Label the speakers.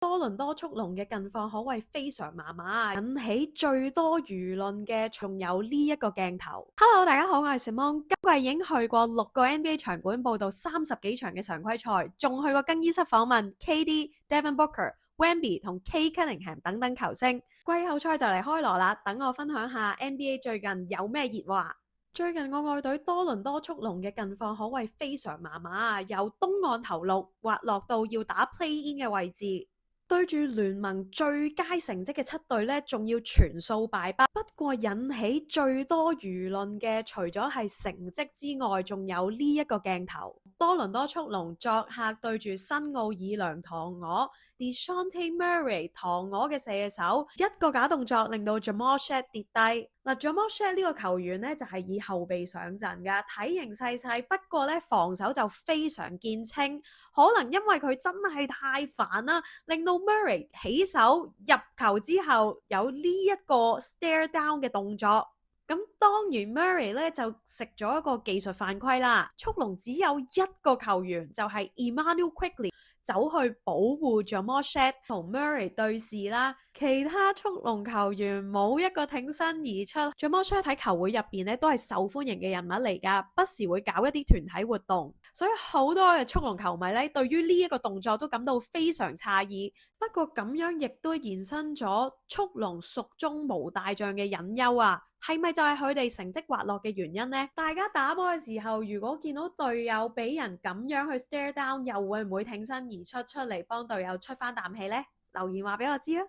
Speaker 1: 多倫多速龍嘅近況可謂非常麻麻，引起最多輿論嘅仲有呢一個鏡頭。Hello，大家好，我係 Simon，今季已經去過6個 NBA 場館報道30幾場嘅常規賽，仲去過更衣室訪問 KD、Devin Booker、Wemby 同 Kate Cunningham 等等球星。季後賽就嚟開鑼啦，等我分享下 NBA 最近有咩熱話。最近我愛隊多倫多速龍嘅近況可謂非常麻麻，由東岸頭六滑落到要打 play-in 嘅位置。對住聯盟最佳成績嘅7隊呢，仲要全數敗北。不過引起最多輿論嘅，除咗係成績之外，仲有呢一個鏡頭。多倫多速龍作客對住新奧爾良鵜鶘 DeJounte Murray 鵜鶘嘅射手，一個假動作令到 Jamal Shead 跌低。Jamal Shead 呢個球員呢，就係以後備上陣噶，體型細細，不過呢防守就非常見稱。可能因為佢真係太煩啦，令到 Murray 起手入球之後有呢一個 stare down 嘅動作。咁當然 Murray 咧就食咗一個技術犯規啦。速龍只有一個球員就係 Immanuel Quickley 走去保護 Jamal Shead 同 Murray 對視啦，其他速龍球員冇一個挺身而出。Jamal Shead 喺球會入邊咧都係受歡迎嘅人物嚟噶，不時會搞一啲團體活動，所以好多嘅速龍球迷咧對於呢一個動作都感到非常詫異。不過咁樣亦都延伸咗速龍蜀中無大將嘅隱憂啊！係咪就係佢哋成績滑落嘅原因呢？大家打波嘅時候，如果見到隊友俾人咁樣去 stare down，又會唔會挺身而出嚟幫隊友出翻啖氣呢？留言話俾我知啊！